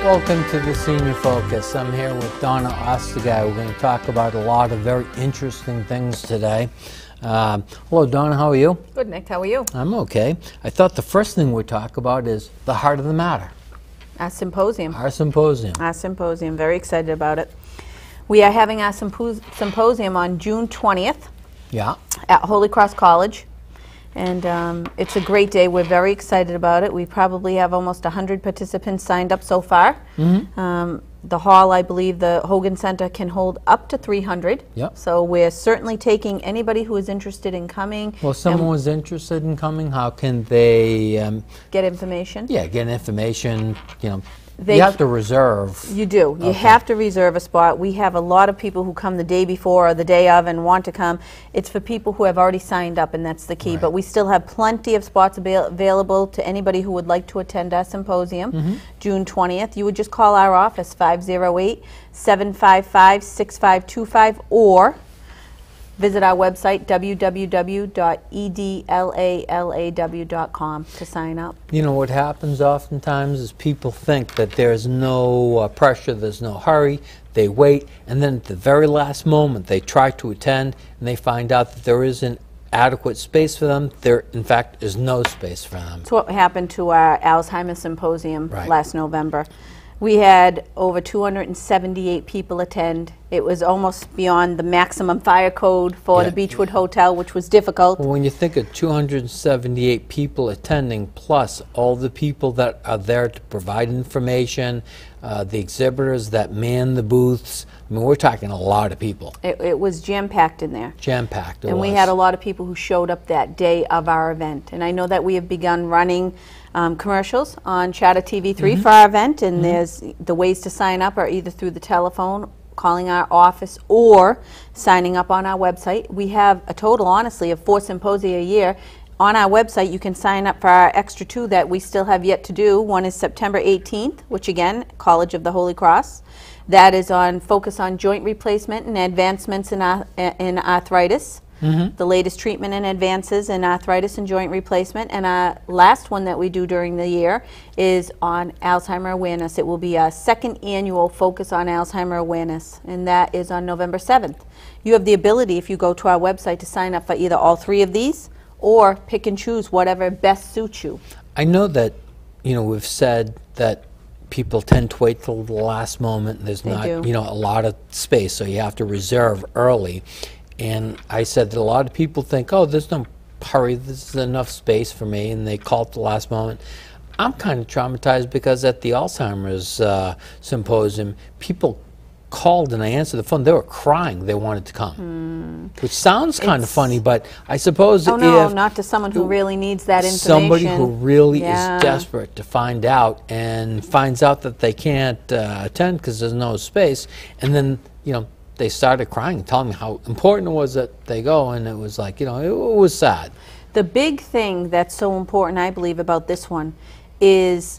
Welcome to the Senior Focus. I'm here with Donna Osterguy. We're going to talk about a lot of very interesting things today. Hello, Donna. How are you? Good, Nick. How are you? I'm okay. I thought the first thing we'd talk about is the heart of the matter. Our symposium. Our symposium. Our symposium. Very excited about it. We are having our symposium on June 20th Yeah. at Holy Cross College. And it's a great day. We're very excited about it. We probably have almost 100 participants signed up so far. The hall, I believe, the Hogan Center can hold up to 300. Yep. So we're certainly taking anybody who is interested in coming. Well, if someone was interested in coming, how can they Get information. yeah, get information? You know, They you have to reserve. You do. You Okay. have to reserve a spot. We have a lot of people who come the day before or the day of and want to come. It's for people who have already signed up, and that's the key. Right. But we still have plenty of spots available to anybody who would like to attend our symposium, June 20th. You would just call our office, 508-755-6525, or visit our website, www.edlalaw.com, to sign up. You know, what happens oftentimes is people think that there's no pressure, there's no hurry, they wait, and then at the very last moment they try to attend and they find out that there isn't adequate space for them. There, in fact, is no space for them. That's what happened to our Alzheimer's symposium Right. last November. We had over 278 people attend. It was almost beyond the maximum fire code for Yeah. the Beechwood Hotel, which was difficult. Well, when you think of 278 people attending, plus all the people that are there to provide information, the exhibitors that man the booths, I mean, we're talking a lot of people. It was jam-packed in there. Jam-packed. And we had a lot of people who showed up that day of our event. And I know that we have begun running commercials on Chatter TV3 for our event, and there's the ways to sign up are either through the telephone, calling our office, or signing up on our website. We have a total, honestly, of 4 symposia a year. On our website, you can sign up for our extra 2 that we still have yet to do. One is September 18th, which again, College of the Holy Cross. That is on focus on joint replacement and advancements in arthritis. The latest treatment and advances in arthritis and joint replacement. And our last one that we do during the year is on Alzheimer awareness. It will be a 2nd annual focus on Alzheimer awareness, and that is on November 7th. You have the ability, if you go to our website, to sign up for either all 3 of these or pick and choose whatever best suits you. I know that, you know, we've said that people tend to wait till the last moment. There's They not, do. you know, a lot of space, so you have to reserve early. And I said that a lot of people think, oh, there's no hurry, this is enough space for me, and they call at the last moment. I'm kind of traumatized because at the Alzheimer's symposium, people called and I answered the phone. They were crying. They wanted to come, which sounds kind of It's- funny, but I suppose Oh no, if not to someone who really needs that information. somebody who really Yeah. is desperate to find out and finds out that they can't attend because there's no space, and then, you know, they started crying, telling me how important it was that they go, and it was like, you know, it was sad. The big thing that's so important, I believe, about this one is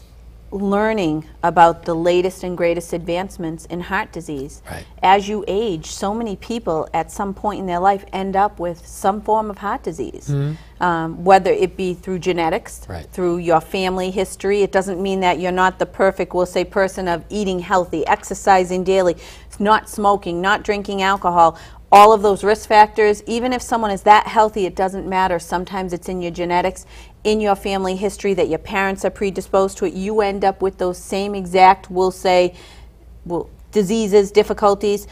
learning about the latest and greatest advancements in heart disease. Right. As you age, so many people at some point in their life end up with some form of heart disease, whether it be through genetics, Right. through your family history. It doesn't mean that you're not the perfect, we'll say, person of eating healthy, exercising daily, not smoking, not drinking alcohol. All of those risk factors, even if someone is that healthy, it doesn't matter. Sometimes it's in your genetics, in your family history, that your parents are predisposed to it. You end up with those same exact, we'll say, diseases, difficulties.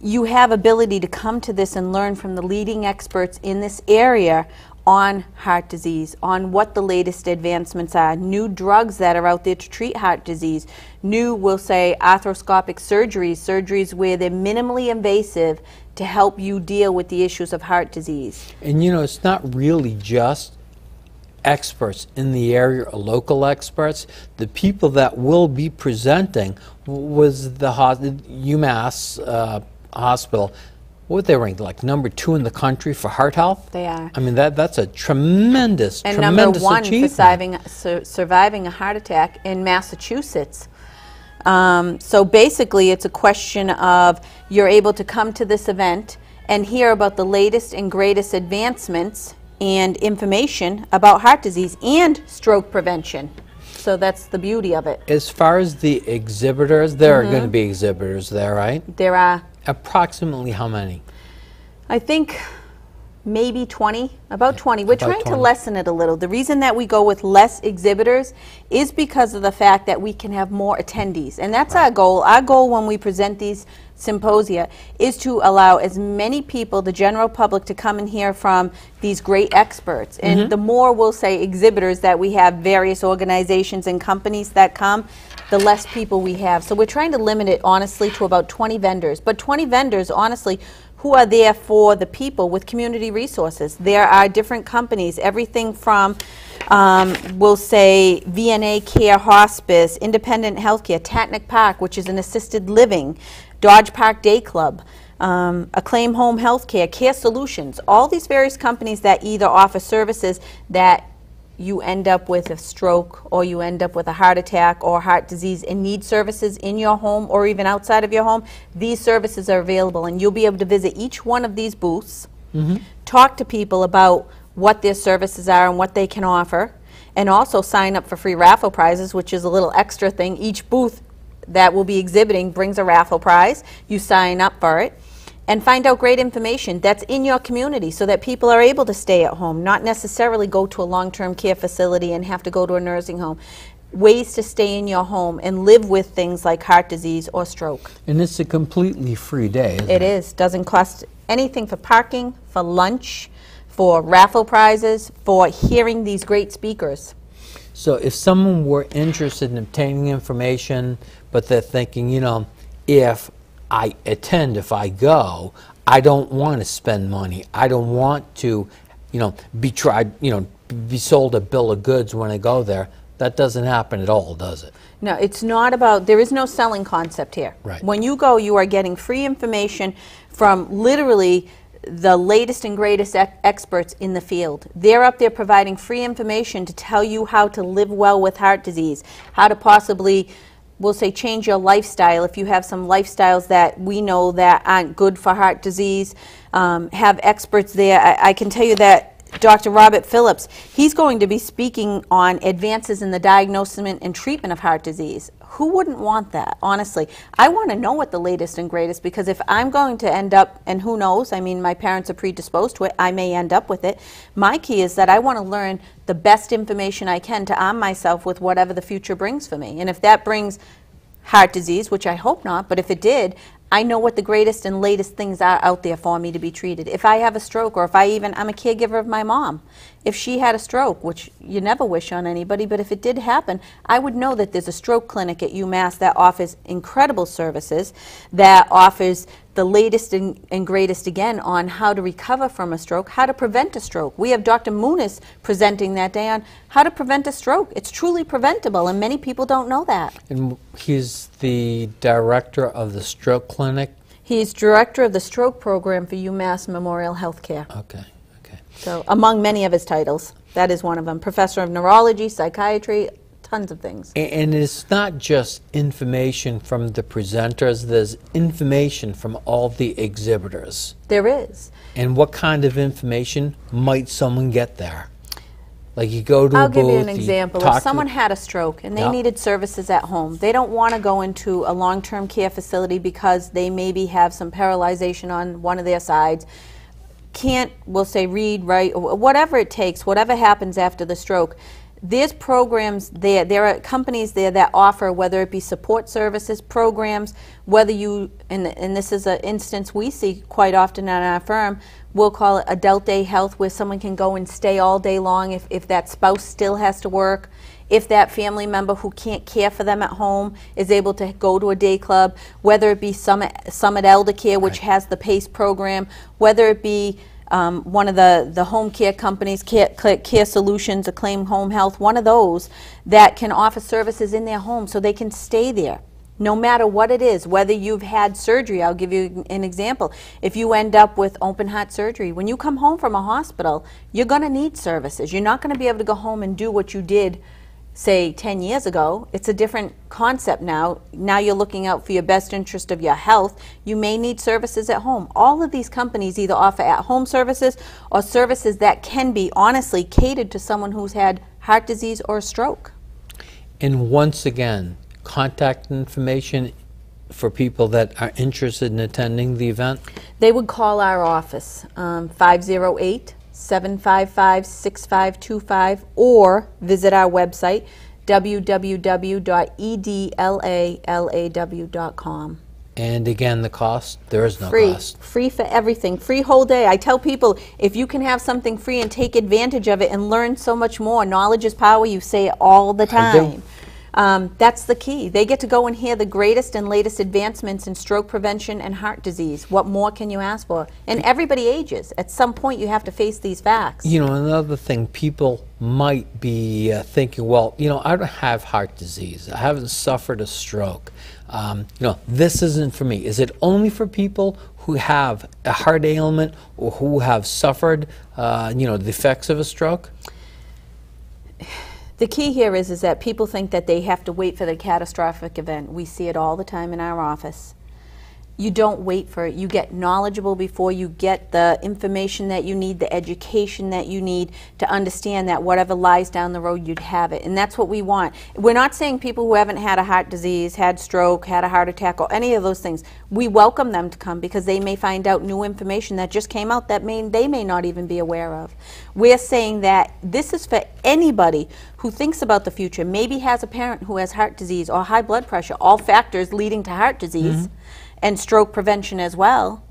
You have ability to come to this and learn from the leading experts in this area on heart disease, on what the latest advancements are, new drugs that are out there to treat heart disease, new, we'll say, arthroscopic surgeries where they're minimally invasive to help you deal with the issues of heart disease. And you know, it's not really just experts in the area or local experts. The people that will be presenting was the UMass hospital. What they ranked, like number 2 in the country for heart health? They are. I mean, that's a tremendous, And tremendous number 1 achievement. for surviving a heart attack in Massachusetts. So basically, it's a question of you're able to come to this event and hear about the latest and greatest advancements and information about heart disease and stroke prevention. So that's the beauty of it. As far as the exhibitors, there are going to be exhibitors there, right? There are, Approximately how many? I think, maybe 20, about 20. We're about trying to 20. lessen it a little. The reason that we go with less exhibitors is because of the fact that we can have more attendees. And that's our goal. Our goal when we present these symposia is to allow as many people, the general public, to come and hear from these great experts. And the more, we'll say, exhibitors that we have, various organizations and companies that come, the less people we have. So we're trying to limit it, honestly, to about 20 vendors. But 20 vendors, honestly, who are there for the people with community resources. There are different companies, everything from, we'll say, VNA Care Hospice, Independent Healthcare, Tatnick Park, which is an assisted living, Dodge Park Day Club, Acclaim Home Healthcare, Care Solutions, all these various companies that either offer services that you end up with a stroke or you end up with a heart attack or heart disease and need services in your home or even outside of your home. These services are available, and you'll be able to visit each one of these booths, talk to people about what their services are and what they can offer, and also sign up for free raffle prizes, which is a little extra thing. Each booth that will be exhibiting brings a raffle prize. You sign up for it and find out great information that's in your community so that people are able to stay at home, not necessarily go to a long-term care facility and have to go to a nursing home. Ways to stay in your home and live with things like heart disease or stroke. And it's a completely free day, isn't it? It is. Doesn't cost anything for parking, for lunch, for raffle prizes, for hearing these great speakers. So if someone were interested in obtaining information, but they're thinking, you know, if I attend, if I go, I don't want to spend money. I don't want to, you know, be sold a bill of goods when I go there. That doesn't happen at all, does it? No, it's not about, there is no selling concept here. Right. When you go, you are getting free information from literally the latest and greatest experts in the field. They're up there providing free information to tell you how to live well with heart disease, how to possibly, we'll say, change your lifestyle if you have some lifestyles that we know that aren't good for heart disease. Have experts there. I can tell you that Dr. Robert Phillips, he's going to be speaking on advances in the diagnosis and treatment of heart disease. Who wouldn't want that, honestly? I want to know what the latest and greatest, because if I'm going to end up, and who knows, I mean, my parents are predisposed to it, I may end up with it. My key is that I want to learn the best information I can to arm myself with whatever the future brings for me. And if that brings heart disease, which I hope not, but if it did, I know what the greatest and latest things are out there for me to be treated. If I have a stroke, or if I'm a caregiver of my mom, if she had a stroke, which you never wish on anybody, but if it did happen, I would know that there's a stroke clinic at UMass that offers incredible services, that offers the latest and greatest, again, on how to recover from a stroke, how to prevent a stroke. We have Dr. Moonis presenting that day on how to prevent a stroke. It's truly preventable, and many people don't know that. And he's the director of the stroke clinic? He's director of the stroke program for UMass Memorial Healthcare. Okay, okay. So, among many of his titles, that is one of them. Professor of neurology, psychiatry, tons of things. And it's not just information from the presenters, there's information from all the exhibitors. There is. And what kind of information might someone get there? Like you go to a I'll booth, give you an example. If someone had a stroke and they Yeah. needed services at home, they don't want to go into a long-term care facility because they maybe have some paralyzation on one of their sides, can't, we'll say, read, write, whatever it takes, whatever happens after the stroke. There's programs there, there are companies there that offer, whether it be support services, programs, whether you, and this is an instance we see quite often at our firm, we'll call it adult day health, where someone can go and stay all day long if that spouse still has to work, if that family member who can't care for them at home is able to go to a day club, whether it be Summit Elder Care, which has the PACE program, whether it be one of the home care companies, Care Solutions, Acclaim Home Health, one of those that can offer services in their home so they can stay there. No matter what it is, whether you've had surgery, I'll give you an example. If you end up with open heart surgery, when you come home from a hospital, you're going to need services. You're not going to be able to go home and do what you did, say, 10 years ago. It's a different concept now. Now you're looking out for your best interest of your health. You may need services at home. All of these companies either offer at-home services or services that can be honestly catered to someone who's had heart disease or a stroke. And once again, contact information for people that are interested in attending the event? They would call our office, 508-755-6525, or visit our website, www.edlalaw.com. And again, the cost? There is no Free. cost. Free for everything. Free whole day. I tell people, if you can have something free and take advantage of it and learn so much more, knowledge is power, you say it all the time. That's the key. They get to go and hear the greatest and latest advancements in stroke prevention and heart disease. What more can you ask for? And everybody ages. At some point, you have to face these facts. You know, another thing, people might be thinking, well, you know, I don't have heart disease. I haven't suffered a stroke. You know, this isn't for me. Is it only for people who have a heart ailment or who have suffered, you know, the effects of a stroke? The key here is that people think that they have to wait for the catastrophic event. We see it all the time in our office. You don't wait for it. You get knowledgeable before you get the information that you need, the education that you need to understand that whatever lies down the road, you'd have it. And that's what we want. We're not saying people who haven't had a heart disease, had stroke, had a heart attack, or any of those things. We welcome them to come because they may find out new information that just came out that they may not even be aware of. We're saying that this is for anybody who thinks about the future, maybe has a parent who has heart disease or high blood pressure, all factors leading to heart disease. And stroke prevention as well.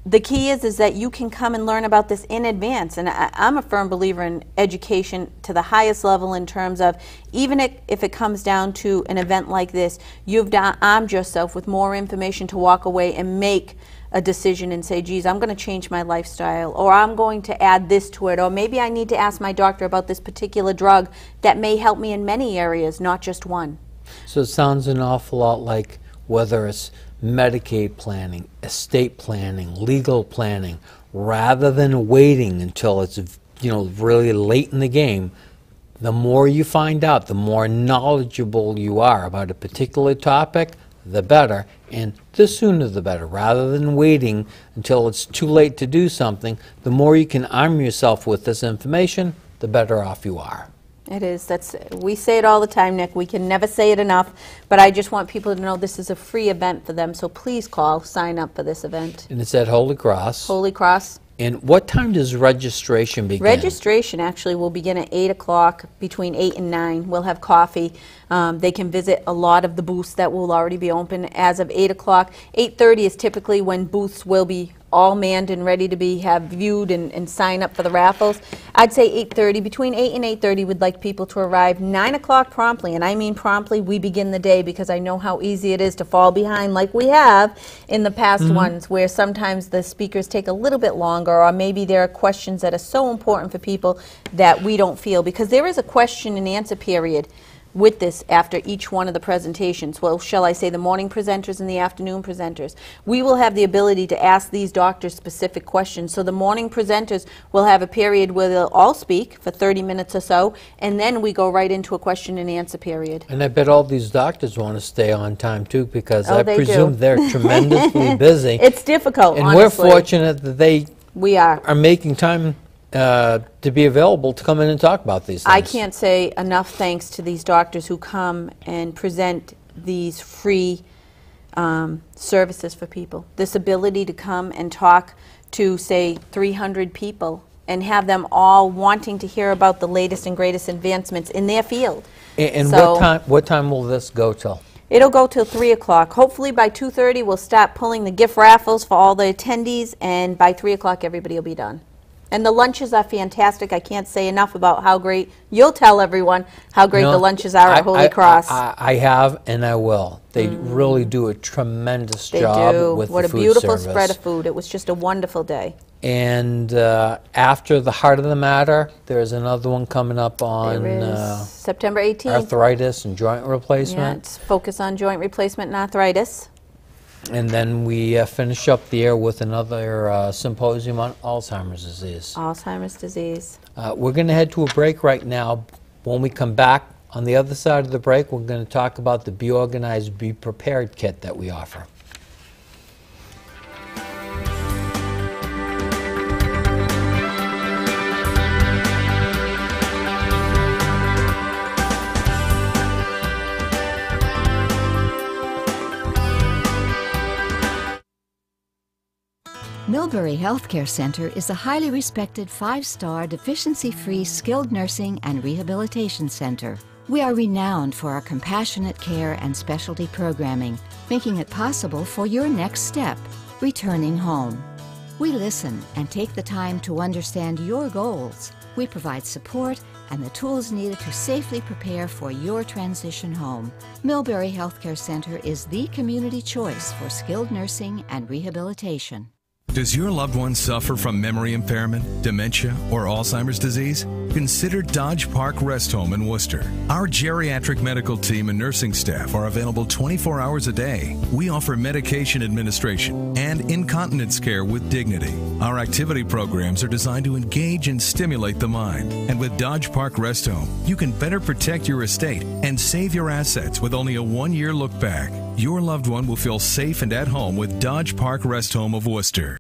The key is that you can come and learn about this in advance. And I'm a firm believer in education to the highest level in terms of, even if it comes down to an event like this, you've armed yourself with more information to walk away and make a decision and say, geez, I'm going to change my lifestyle, or I'm going to add this to it, or maybe I need to ask my doctor about this particular drug that may help me in many areas, not just one. So it sounds an awful lot like whether it's Medicaid planning, estate planning, legal planning, rather than waiting until it's, you know, really late in the game. The more you find out, the more knowledgeable you are about a particular topic, the better, and the sooner the better. Rather than waiting until it's too late to do something, the more you can arm yourself with this information, the better off you are. It is. We say it all the time, Nick. We can never say it enough, but I just want people to know this is a free event for them, so please sign up for this event. And it's at Holy Cross. Holy Cross. And what time does registration begin? Registration actually will begin at 8 o'clock, between 8 and 9. We'll have coffee. They can visit a lot of the booths that will already be open as of 8 o'clock. 8:30 is typically when booths will be all manned and ready to be viewed and sign up for the raffles. I'd say 8:30. Between 8 and 8:30, we'd like people to arrive 9 o'clock promptly, and I mean promptly. We begin the day because I know how easy it is to fall behind, like we have in the past ones, where sometimes the speakers take a little bit longer, or maybe there are questions that are so important for people that we don't feel, because there is a question and answer period with this after each one of the presentations. Well, shall I say the morning presenters and the afternoon presenters. We will have the ability to ask these doctors specific questions. So the morning presenters will have a period where they'll all speak for 30 minutes or so, and then we go right into a question and answer period. And I bet all these doctors want to stay on time too, because I they presume do. They're tremendously busy. It's difficult, and honestly. we're fortunate that We are making time to be available to come in and talk about these things. I can't say enough thanks to these doctors who come and present these free services for people. This ability to come and talk to, say, 300 people and have them all wanting to hear about the latest and greatest advancements in their field. And So- what time will this go till? It'll go till 3 o'clock. Hopefully by 2:30 we'll start pulling the gift raffles for all the attendees, and by 3 o'clock everybody will be done. And the lunches are fantastic. I can't say enough about how great, you'll tell everyone how great the lunches are at Holy Cross. I have, and I will. They really do a tremendous They job do. with What the a food beautiful service. spread of food. It was just a wonderful day. And after the Heart of the Matter, there's another one coming up on There is September 18th. arthritis and joint Yeah, replacement. it's focus on joint replacement and arthritis. And then we finish up the year with another symposium on Alzheimer's disease. Alzheimer's disease. We're going to head to a break right now. When we come back, on the other side of the break, we're going to talk about the Be Organized, Be Prepared kit that we offer. Millbury Healthcare Center is a highly respected 5-star deficiency-free skilled nursing and rehabilitation center. We are renowned for our compassionate care and specialty programming, making it possible for your next step, returning home. We listen and take the time to understand your goals. We provide support and the tools needed to safely prepare for your transition home. Millbury Healthcare Center is the community choice for skilled nursing and rehabilitation. Does your loved one suffer from memory impairment, dementia, or Alzheimer's disease? Consider Dodge Park Rest Home in Worcester. Our geriatric medical team and nursing staff are available 24 hours a day. We offer medication administration and incontinence care with dignity. Our activity programs are designed to engage and stimulate the mind. And with Dodge Park Rest Home, you can better protect your estate and save your assets with only a 1-year look back. Your loved one will feel safe and at home with Dodge Park Rest Home of Worcester.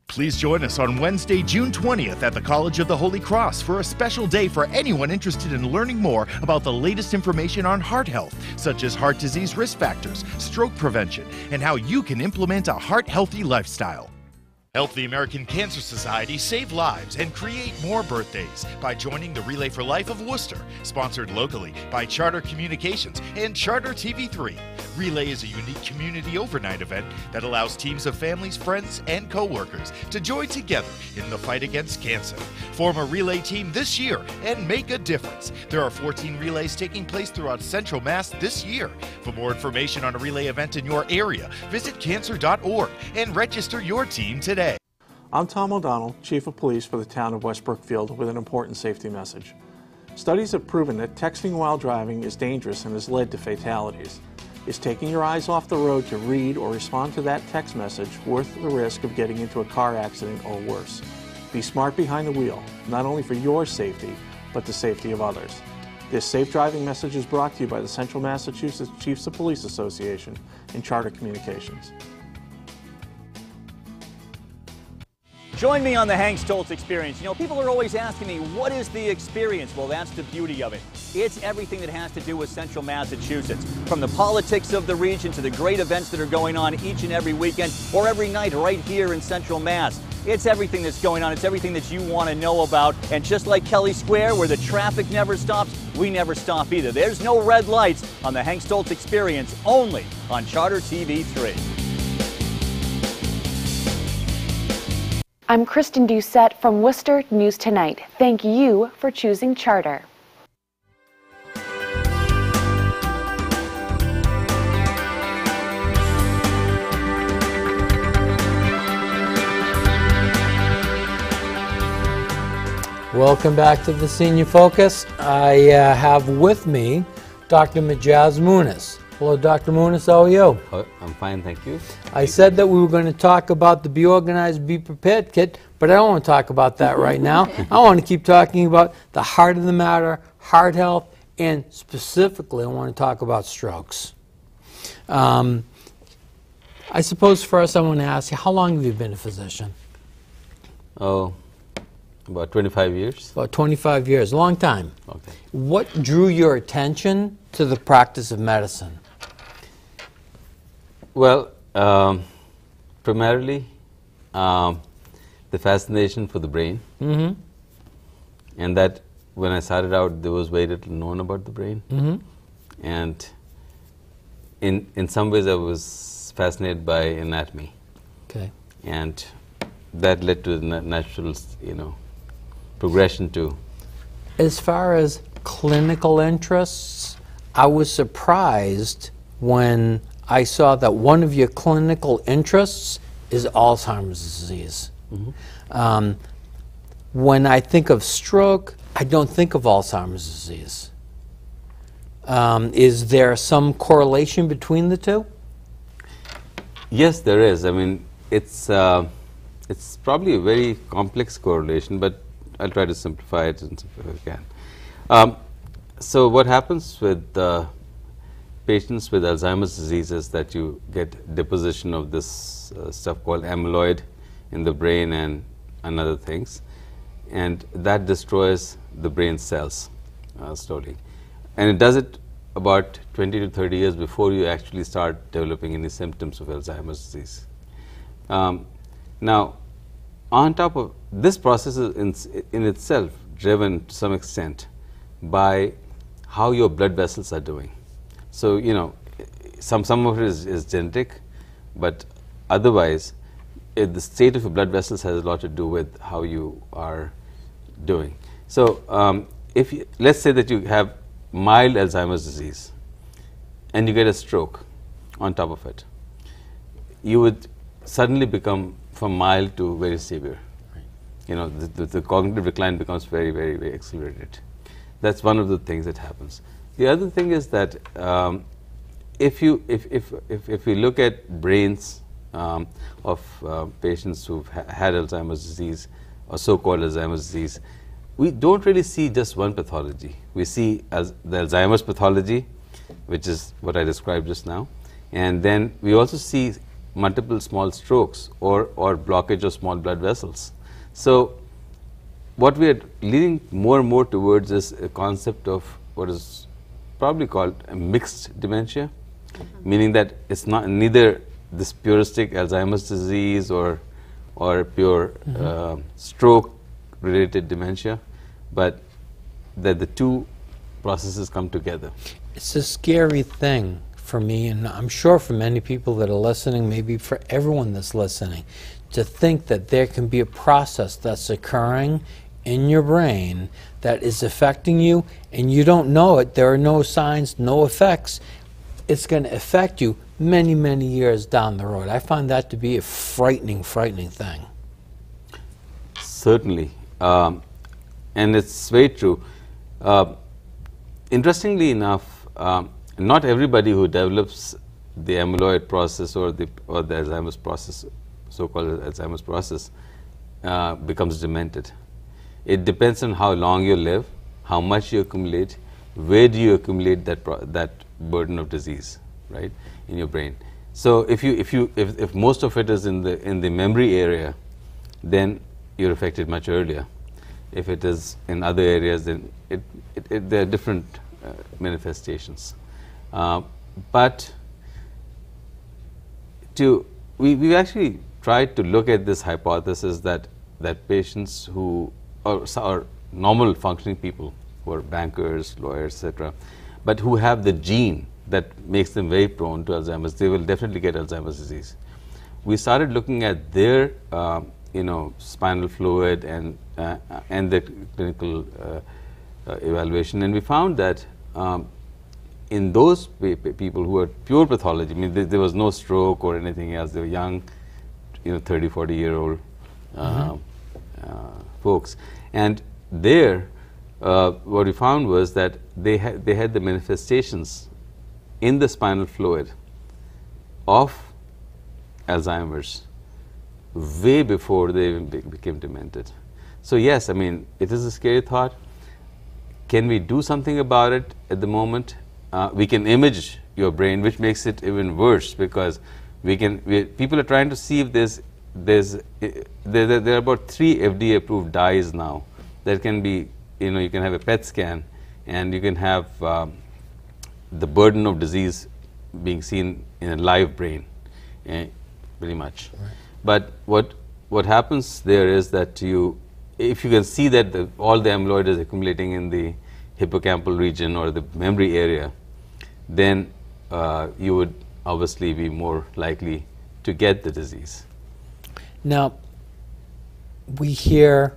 Please join us on Wednesday, June 20th at the College of the Holy Cross for a special day for anyone interested in learning more about the latest information on heart health, such as heart disease risk factors, stroke prevention, and how you can implement a heart-healthy lifestyle. Help the American Cancer Society save lives and create more birthdays by joining the Relay for Life of Worcester, sponsored locally by Charter Communications and Charter TV3. Relay is a unique community overnight event that allows teams of families, friends, and co-workers to join together in the fight against cancer. Form a Relay team this year and make a difference. There are 14 relays taking place throughout Central Mass this year. For more information on a Relay event in your area, visit cancer.org and register your team today. I'm Tom O'Donnell, Chief of Police for the town of West Brookfield, with an important safety message. Studies have proven that texting while driving is dangerous and has led to fatalities. Is taking your eyes off the road to read or respond to that text message worth the risk of getting into a car accident or worse? Be smart behind the wheel, not only for your safety, but the safety of others. This safe driving message is brought to you by the Central Massachusetts Chiefs of Police Association and Charter Communications. Join me on the Hank Stoltz Experience. You know, people are always asking me, what is the experience? Well, that's the beauty of it. It's everything that has to do with Central Massachusetts, from the politics of the region to the great events that are going on each and every weekend or every night right here in Central Mass. It's everything that's going on. It's everything that you want to know about. And just like Kelly Square, where the traffic never stops, we never stop either. There's no red lights on the Hank Stoltz Experience, only on Charter TV3. I'm Kristen Doucette from Worcester News Tonight. Thank you for choosing Charter. Welcome back to the Senior Focus. I have with me Dr. Majaz Moonis. Hello, Dr. Moonis, how are you? I'm fine, thank you. I said that we were going to talk about the Be Organized, Be Prepared kit, but I don't want to talk about that right now. I want to keep talking about the heart of the matter, heart health, and specifically I want to talk about strokes. I suppose first I want to ask you, how long have you been a physician? Oh, about 25 years. About 25 years, a long time. Okay. What drew your attention to the practice of medicine? Well, primarily the fascination for the brain, and that when I started out there was very little known about the brain, and in some ways I was fascinated by anatomy, and that led to the natural, progression to. As far as clinical interests, I was surprised when I saw that one of your clinical interests is Alzheimer's disease. When I think of stroke, I don't think of Alzheimer's disease. Is there some correlation between the two? Yes, there is. I mean, it's probably a very complex correlation, but I'll try to simplify it as I can. So what happens with patients with Alzheimer's disease is that you get deposition of this stuff called amyloid in the brain and other things, and that destroys the brain cells slowly. And it does it about 20 to 30 years before you actually start developing any symptoms of Alzheimer's disease. Now, on top of this process is in itself driven to some extent by how your blood vessels are doing. So, you know, some of it is genetic, but otherwise, the state of your blood vessels has a lot to do with how you are doing. So, if you, let's say that you have mild Alzheimer's disease and you get a stroke on top of it, you would suddenly become from mild to very severe. You know, the cognitive decline becomes very, very, very accelerated. That's one of the things that happens. The other thing is that if we look at brains of patients who've had Alzheimer's disease or so-called Alzheimer's disease, we don't really see just one pathology. We see as the Alzheimer's pathology, which is what I described just now, and then we also see multiple small strokes or blockage of small blood vessels. So what we are leading more and more towards is a concept of what is probably called a mixed dementia, meaning that it's not neither this puristic Alzheimer's disease or pure stroke related dementia, but that the two processes come together. It's a scary thing for me, and I'm sure for many people that are listening, maybe for everyone that's listening, to think that there can be a process that's occurring in your brain that is affecting you and you don't know it. There are no signs, no effects. It's going to affect you many, many years down the road. I find that to be a frightening, frightening thing. Certainly. And it's very true. Interestingly enough, not everybody who develops the amyloid process or the Alzheimer's process, so-called Alzheimer's process, becomes demented. It depends on how long you live, how much you accumulate, where do you accumulate that burden of disease, right, in your brain. So if most of it is in the memory area, then you're affected much earlier. If it is in other areas, then there are different manifestations. But we actually tried to look at this hypothesis that patients who are normal functioning people, who are bankers, lawyers, etc., but who have the gene that makes them very prone to Alzheimer's, they will definitely get Alzheimer's disease. We started looking at their spinal fluid and the clinical evaluation, and we found that in those people who are pure pathology, I mean there was no stroke or anything else, they were young, 30, 40-year-old folks, and there what we found was that they had the manifestations in the spinal fluid of Alzheimer's way before they even became demented. So yes, I mean, it is a scary thought. Can we do something about it at the moment? We can image your brain, which makes it even worse, because people are trying to see if there are about 3 FDA approved dyes now that can be, you can have a PET scan and you can have the burden of disease being seen in a live brain, pretty much. Right. But what happens there is that if you can see that all the amyloid is accumulating in the hippocampal region or the memory area, then you would obviously be more likely to get the disease. Now, we hear,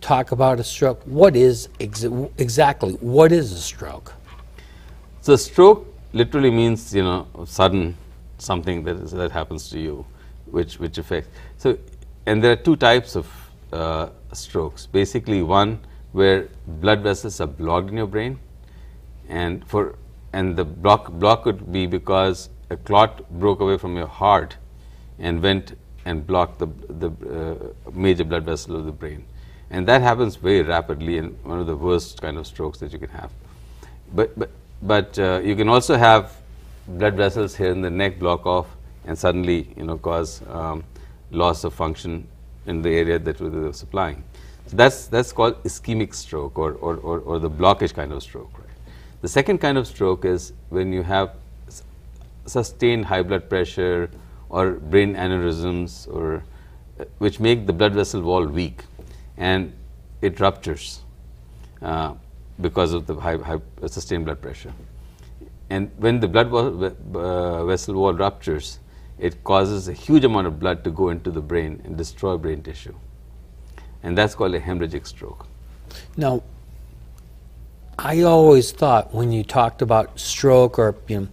talk about a stroke. What is exactly, what is a stroke? So stroke literally means, sudden something that happens to you, which affects. So, and there are 2 types of strokes. Basically, one where blood vessels are blocked in your brain, and the block could be because a clot broke away from your heart and went and blocked the major blood vessel of the brain, and that happens very rapidly, and one of the worst kind of strokes that you can have. But you can also have blood vessels here in the neck block off and suddenly cause loss of function in the area that we were supplying. So that's called ischemic stroke or the blockage kind of stroke. Right? The second kind of stroke is when you have sustained high blood pressure or brain aneurysms or which make the blood vessel wall weak, and it ruptures because of the high sustained blood pressure. And when the blood vessel wall ruptures, it causes a huge amount of blood to go into the brain and destroy brain tissue. And that's called a hemorrhagic stroke. Now, I always thought when you talked about stroke, or I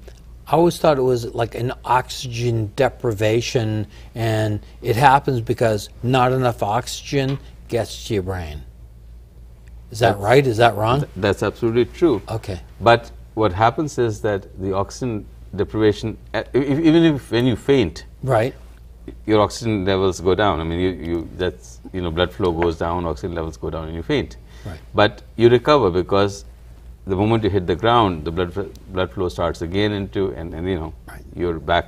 always thought it was like an oxygen deprivation, and it happens because not enough oxygen gets to your brain. Is that right? Is that wrong? That's absolutely true. Okay. But what happens is that the oxygen deprivation, even if when you faint, right, your oxygen levels go down. I mean, that's blood flow goes down, oxygen levels go down, and you faint. Right. But you recover because the moment you hit the ground, the blood flow starts again into, and right, you're back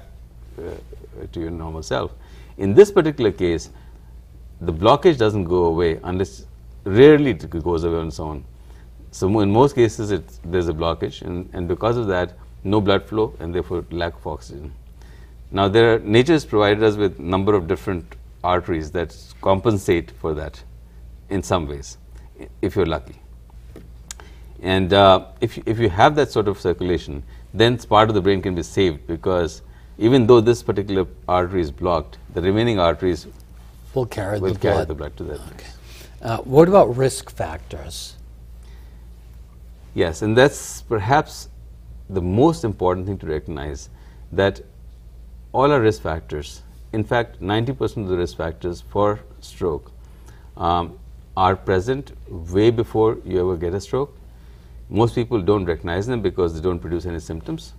to your normal self. In this particular case, the blockage doesn't go away unless, rarely it goes away on its own. So in most cases, there's a blockage, and because of that, no blood flow, and therefore lack of oxygen. Now, nature has provided us with a number of different arteries that compensate for that in some ways, if you're lucky. And if you have that sort of circulation, then part of the brain can be saved, because even though this particular artery is blocked, the remaining arteries will carry the blood to that place. What about risk factors? Yes, and that's perhaps the most important thing to recognize, that all our risk factors, in fact 90% of the risk factors for stroke are present way before you ever get a stroke. Most people don't recognize them because they don't produce any symptoms.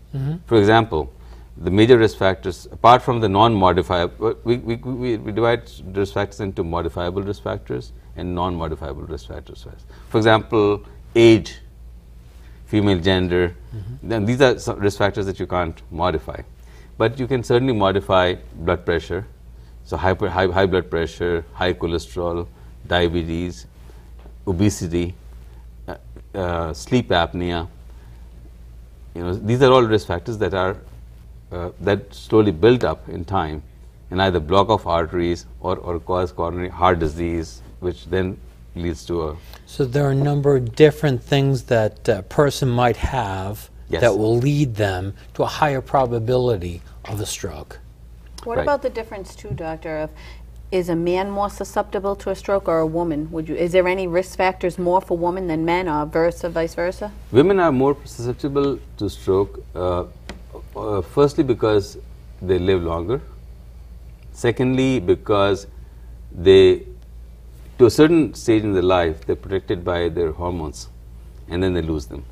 For example, the major risk factors, apart from the non-modifiable, we divide risk factors into modifiable risk factors and non-modifiable risk factors. For example, age, female gender, then these are some risk factors that you can't modify. But you can certainly modify blood pressure, so high blood pressure, high cholesterol, diabetes, obesity, sleep apnea. These are all risk factors that are that slowly build up in time and either block off arteries or cause coronary heart disease, which then leads to a... So there are a number of different things that a person might have that will lead them to a higher probability of a stroke. What about the difference too, doctor, of is a man more susceptible to a stroke or a woman? Is there any risk factors more for women than men, or vice versa? Women are more susceptible to stroke, firstly because they live longer. Secondly, because to a certain stage in their life, they're protected by their hormones, and then they lose them.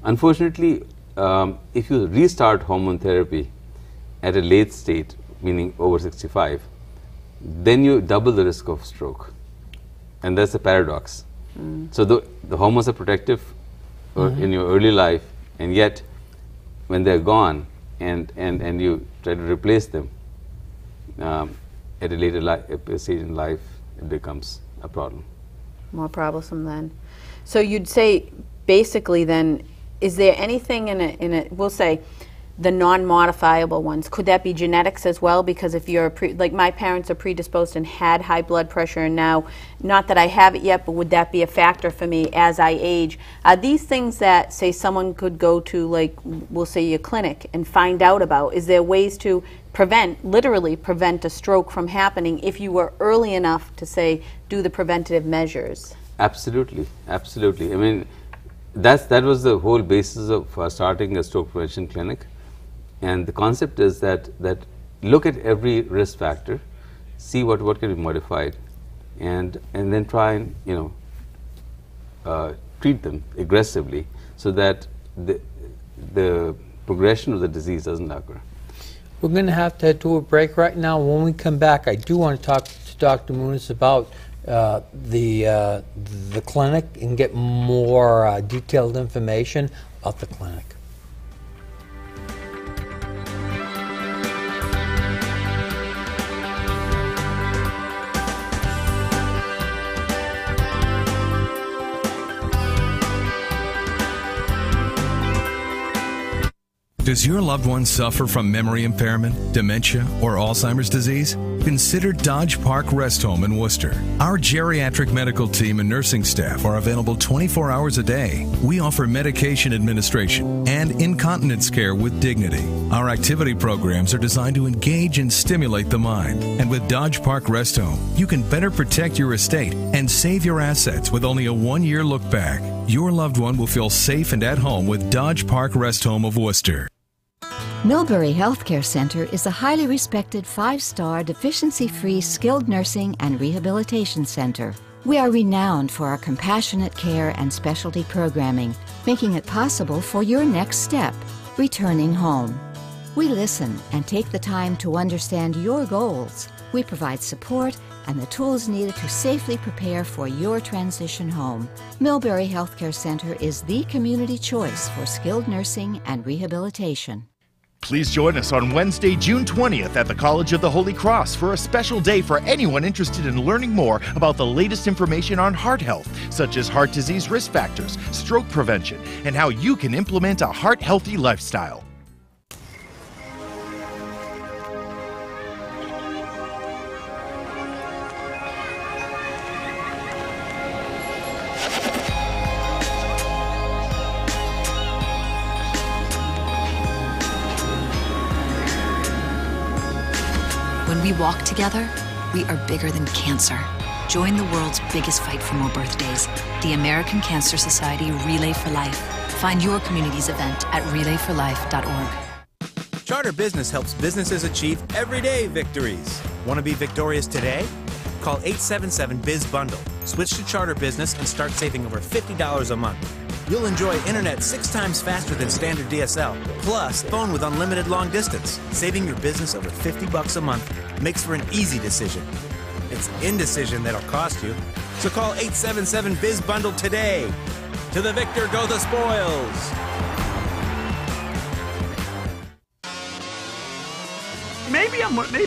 Unfortunately, if you restart hormone therapy at a late state, meaning over 65, then you double the risk of stroke, and that's a paradox. So the hormones are protective in your early life, and yet when they're gone and you try to replace them at a later stage in life, it becomes a problem. More troublesome then. So you'd say basically then, is there anything in a we'll say the non-modifiable ones, could that be genetics as well? Because if you're like my parents are predisposed and had high blood pressure, and now, not that I have it yet, but would that be a factor for me as I age? Are these things that, say, someone could go to, like, we'll say your clinic and find out about? Is there ways to literally prevent a stroke from happening if you were early enough to, say, do the preventative measures? Absolutely, absolutely. I mean, that was the whole basis of starting a stroke prevention clinic. And the concept is that look at every risk factor, see what can be modified, and then try and treat them aggressively so that the progression of the disease doesn't occur. We're going to have to head to a break right now. When we come back, I do want to talk to Dr. Moonis about the clinic and get more detailed information about the clinic. Does your loved one suffer from memory impairment, dementia, or Alzheimer's disease? Consider Dodge Park Rest Home in Worcester. Our geriatric medical team and nursing staff are available 24 hours a day. We offer medication administration and incontinence care with dignity. Our activity programs are designed to engage and stimulate the mind. And with Dodge Park Rest Home, you can better protect your estate and save your assets with only a 1-year look back. Your loved one will feel safe and at home with Dodge Park Rest Home of Worcester. Millbury Healthcare Center is a highly respected 5-star deficiency-free skilled nursing and rehabilitation center. We are renowned for our compassionate care and specialty programming, making it possible for your next step, returning home. We listen and take the time to understand your goals. We provide support and the tools needed to safely prepare for your transition home. Millbury Healthcare Center is the community choice for skilled nursing and rehabilitation. Please join us on Wednesday, June 20th at the College of the Holy Cross for a special day for anyone interested in learning more about the latest information on heart health, such as heart disease risk factors, stroke prevention, and how you can implement a heart-healthy lifestyle. When we walk together, we are bigger than cancer. Join the world's biggest fight for more birthdays, the American Cancer Society Relay for Life. Find your community's event at relayforlife.org. Charter Business helps businesses achieve everyday victories. Want to be victorious today? Call 877-BIZ-BUNDLE. Switch to Charter Business and start saving over $50 a month. You'll enjoy internet 6 times faster than standard DSL, plus phone with unlimited long distance. Saving your business over $50 a month makes for an easy decision. It's indecision that'll cost you. So call 877-BIZ-BUNDLE today. To the victor go the spoils. Maybe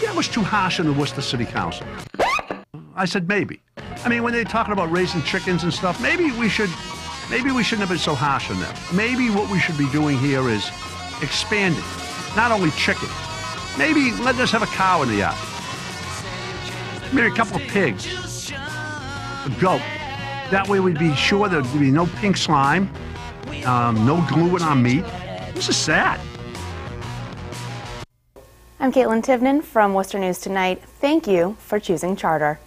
I was too harsh on the Worcester City Council. I said maybe. I mean, when they're talking about raising chickens and stuff, maybe we shouldn't have been so harsh on them. Maybe what we should be doing here is expanding, not only chickens. Maybe let us have a cow in the yard. Maybe a couple of pigs, a goat. That way we'd be sure there'd be no pink slime, no glue in our meat. This is sad. I'm Caitlin Tivnan from Worcester News Tonight. Thank you for choosing Charter.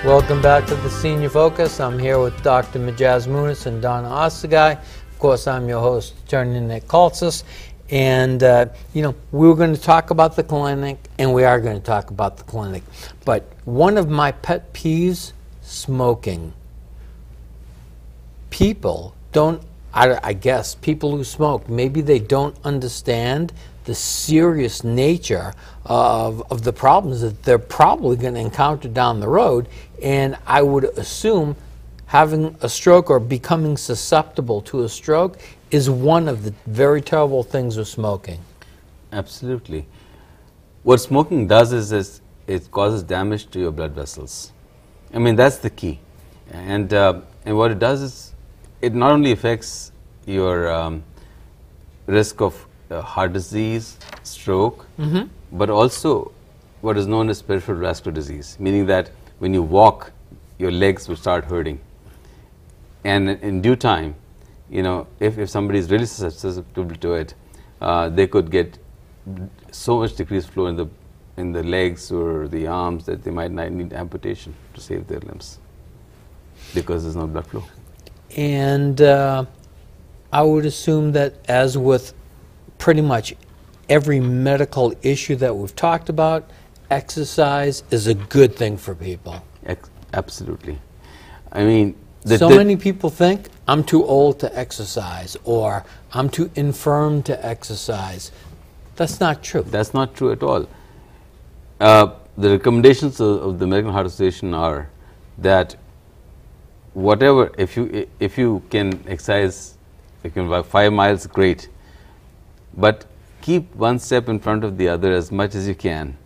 Welcome back to the Senior Focus. I'm here with Dr. Majaz Moonis and Donna Ostagai. Of course, I'm your host, Attorney Nick Kaltsis. And, we were going to talk about the clinic, and we are going to talk about the clinic. But one of my pet peeves, smoking. People don't, I guess, people who smoke, maybe they don't understand the serious nature of the problems that they're probably going to encounter down the road. And I would assume having a stroke or becoming susceptible to a stroke is one of the very terrible things with smoking. Absolutely. What smoking does is it causes damage to your blood vessels. I mean, that's the key. And what it does is it not only affects your risk of heart disease, stroke, but also what is known as peripheral vascular disease, meaning that when you walk, your legs will start hurting. And in due time, if somebody is really susceptible to it, they could get so much decreased flow in the legs or the arms that they might not need amputation to save their limbs because there's no blood flow. And I would assume that, as with pretty much every medical issue that we've talked about, exercise is a good thing for people. Absolutely. I mean, many people think I'm too old to exercise or I'm too infirm to exercise. That's not true. That's not true at all. The recommendations of the American Heart Association are that whatever, if you can exercise, you can walk 5 miles, great. But keep one step in front of the other as much as you can,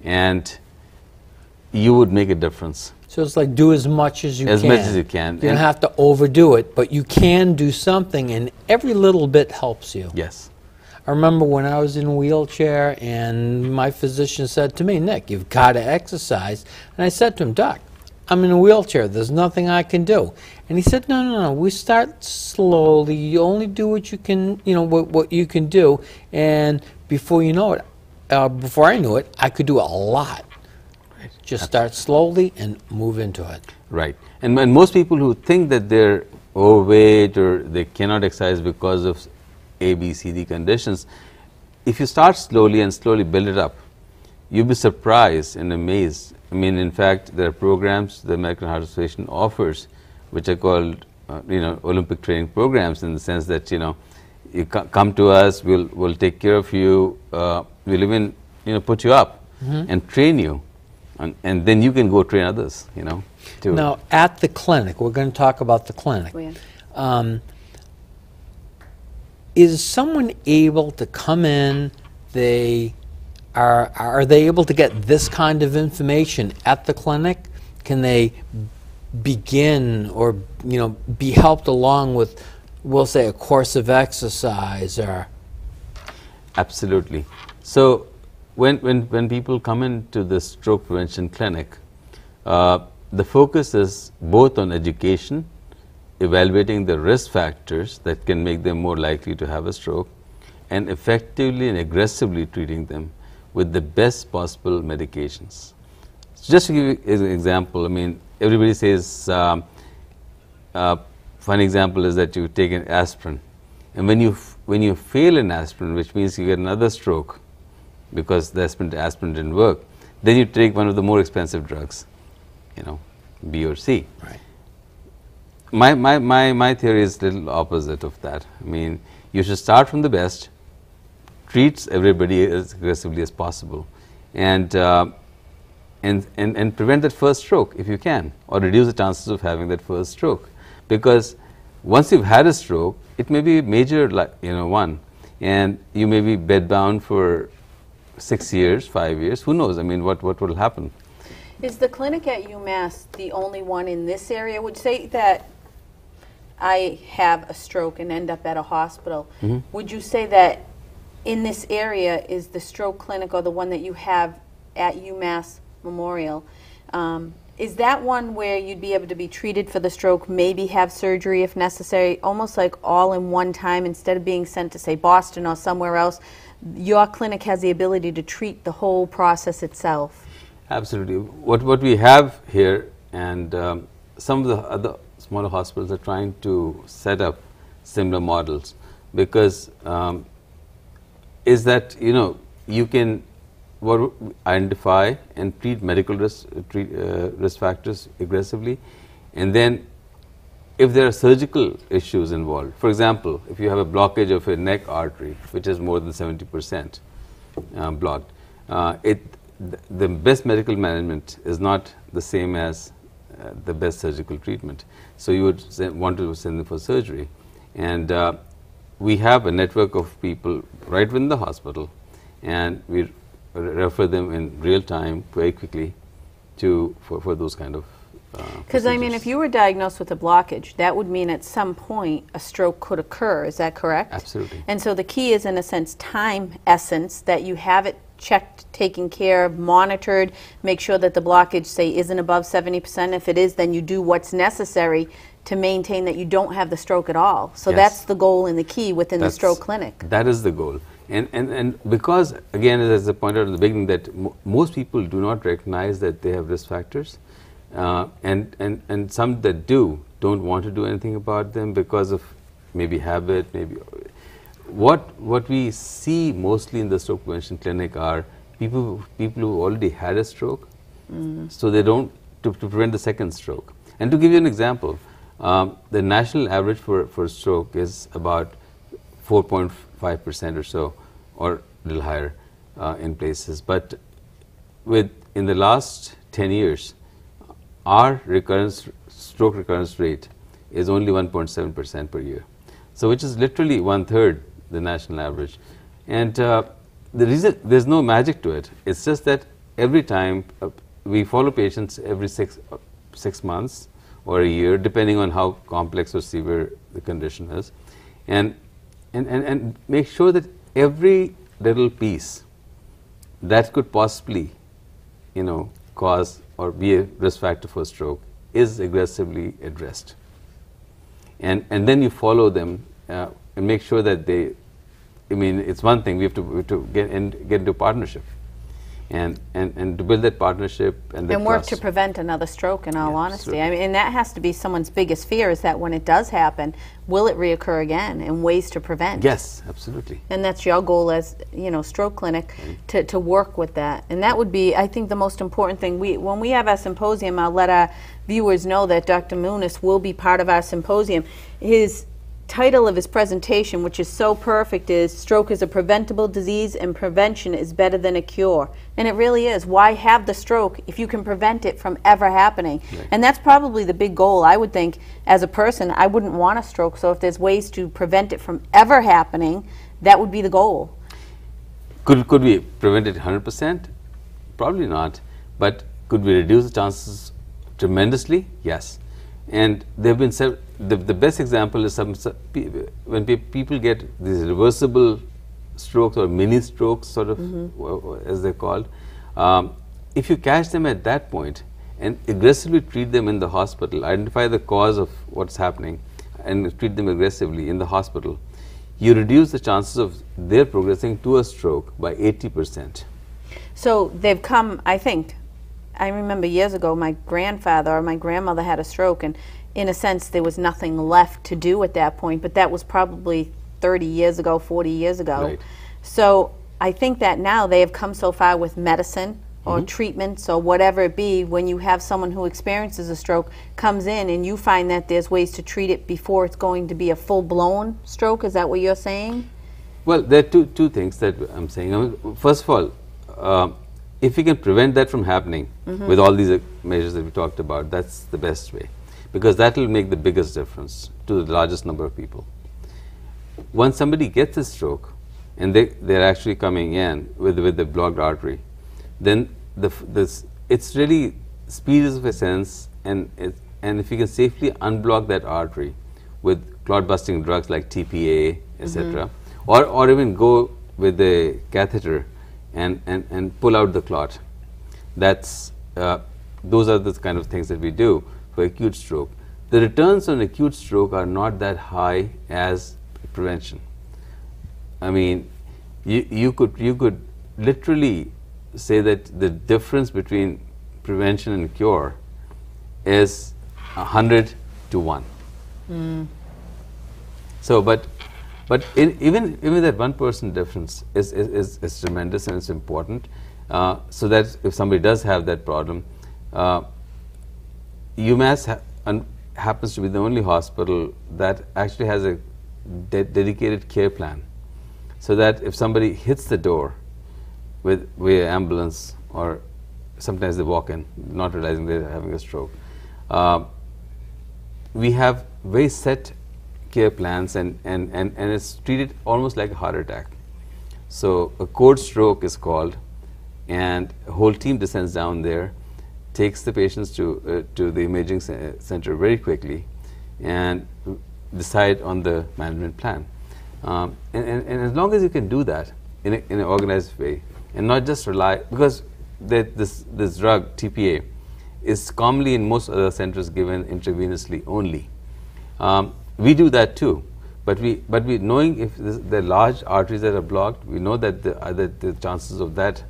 and you would make a difference. So it's like do as much as you can. As much as you can. You don't have to overdo it, but you can do something, and every little bit helps you. Yes. I remember when I was in a wheelchair, and my physician said to me, Nick, you've got to exercise. And I said to him, Doc, I'm in a wheelchair. There's nothing I can do. And he said, no. We start slowly. You only do what you can, what you can do. And before you know it, before I knew it, I could do a lot. Just start slowly and move into it. Right. And most people who think that they're overweight or they cannot exercise because of A, B, C, D conditions, if you start slowly and slowly build it up, you'll be surprised and amazed. I mean, in fact, there are programs the American Heart Association offers, which are called, Olympic training programs, in the sense that, you come to us, we'll take care of you, we'll even, put you up and train you. And then you can go train others, too. Now, at the clinic, we're going to talk about the clinic. Oh, yeah. Is someone able to come in, are they able to get this kind of information at the clinic? Can they begin or, be helped along with, we'll say, a course of exercise or? Absolutely. So, when people come into the stroke prevention clinic, the focus is both on education, evaluating the risk factors that can make them more likely to have a stroke, and effectively and aggressively treating them with the best possible medications. So just to give you an example, I mean, everybody says, one example is that you take an aspirin, and when you fail an aspirin, which means you get another stroke, because the aspirin didn't work, then you take one of the more expensive drugs, B or C. Right. My theory is a little opposite of that. I mean, you should start from the best, treat everybody as aggressively as possible, and prevent that first stroke if you can, or reduce the chances of having that first stroke. Because once you've had a stroke, it may be a major, one, and you may be bedbound for 6 years, 5 years, who knows? I mean, what will happen? Is the clinic at UMass the only one in this area? Would you say that I have a stroke and end up at a hospital? Would you say that in this area is the stroke clinic, or the one that you have at UMass Memorial, is that one where you'd be able to be treated for the stroke, maybe have surgery if necessary, almost like all in one time, instead of being sent to, say, Boston or somewhere else? Your clinic has the ability to treat the whole process itself. Absolutely. What we have here, and some of the other smaller hospitals are trying to set up similar models, because is that you can identify and treat medical risk factors aggressively, and then if there are surgical issues involved, for example, if you have a blockage of a neck artery, which is more than 70% blocked, the best medical management is not the same as the best surgical treatment. So you would want to send them for surgery. And we have a network of people right within the hospital, and we refer them in real time, very quickly, for those kind of because I mean, if you were diagnosed with a blockage, that would mean at some point a stroke could occur. Is that correct? Absolutely. And so the key is, in a sense, time essence, that you have it checked, taken care of, monitored, make sure that the blockage, say, isn't above 70%. If it is, then you do what's necessary to maintain that you don't have the stroke at all. So Yes. that's the goal and the key within the stroke clinic. That is the goal. And because, again, as I pointed out in the beginning, that most people do not recognize that they have risk factors. And some that don't want to do anything about them because of maybe habit, maybe. What we see mostly in the stroke prevention clinic are people who already had a stroke, so they don't, to prevent the second stroke. And to give you an example, the national average for stroke is about 4.5% or so, or a little higher in places. But in the last 10 years, our stroke recurrence rate is only 1.7% per year. So which is literally 1/3 the national average. And the reason, there's no magic to it. It's just that every time we follow patients every 6 months or a year, depending on how complex or severe the condition is, and make sure that every little piece that could possibly, cause or be a risk factor for stroke is aggressively addressed. And then you follow them and make sure that they, it's one thing, we have to get into partnership. And to build that partnership and work to prevent another stroke, in all honesty. And that has to be someone's biggest fear, is that when it does happen, will it reoccur again, and ways to prevent. Yes, absolutely. And that's your goal as, stroke clinic, to work with that. And that would be, I think, the most important thing. When we have our symposium, I'll let our viewers know that Dr. Moonis will be part of our symposium. His title of his presentation, which is so perfect, is "Stroke is a Preventable Disease and Prevention is Better Than a Cure." And it really is. Why have the stroke if you can prevent it from ever happening? Right. And that's probably the big goal. I would think, as a person, I wouldn't want a stroke, so if there's ways to prevent it from ever happening, that would be the goal. Could we prevent it 100%? Probably not. But could we reduce the chances tremendously? Yes. And there have been several. The best example is when people get these reversible strokes or mini strokes, sort of, as they're called. If you catch them at that point and aggressively treat them in the hospital, identify the cause of what's happening and treat them aggressively in the hospital, you reduce the chances of their progressing to a stroke by 80%. So they've come, I think, I remember years ago my grandfather or my grandmother had a stroke, and in a sense there was nothing left to do at that point, but that was probably 30 years ago, 40 years ago. Right. So I think that now they have come so far with medicine or treatments or whatever it be, when you have someone who experiences a stroke comes in and you find that there's ways to treat it before it's going to be a full-blown stroke. Is that what you're saying? Well, there are two things that I'm saying. First of all, if we can prevent that from happening with all these measures that we talked about, that's the best way, because that will make the biggest difference to the largest number of people. Once somebody gets a stroke and they're actually coming in with the blocked artery, then it's really speed is of essence, and if you can safely unblock that artery with clot busting drugs like TPA, etc., or even go with a catheter and pull out the clot. Those are the kind of things that we do for acute stroke. The returns on acute stroke are not that high as prevention. I mean, you could literally say that the difference between prevention and cure is 100 to 1. So, but even that 1% difference is tremendous, and it's important. So that if somebody does have that problem, UMass happens to be the only hospital that actually has a dedicated care plan, so that if somebody hits the door with an ambulance, or sometimes they walk in not realizing they're having a stroke, we have very set care plans, and it's treated almost like a heart attack. So a code stroke is called, and a whole team descends down there, takes the patients to the imaging center very quickly, and decide on the management plan. And as long as you can do that in an organized way, and not just rely, because this drug TPA is commonly in most other centers given intravenously only. We do that too, but we knowing if there are large arteries that are blocked, we know that the chances of that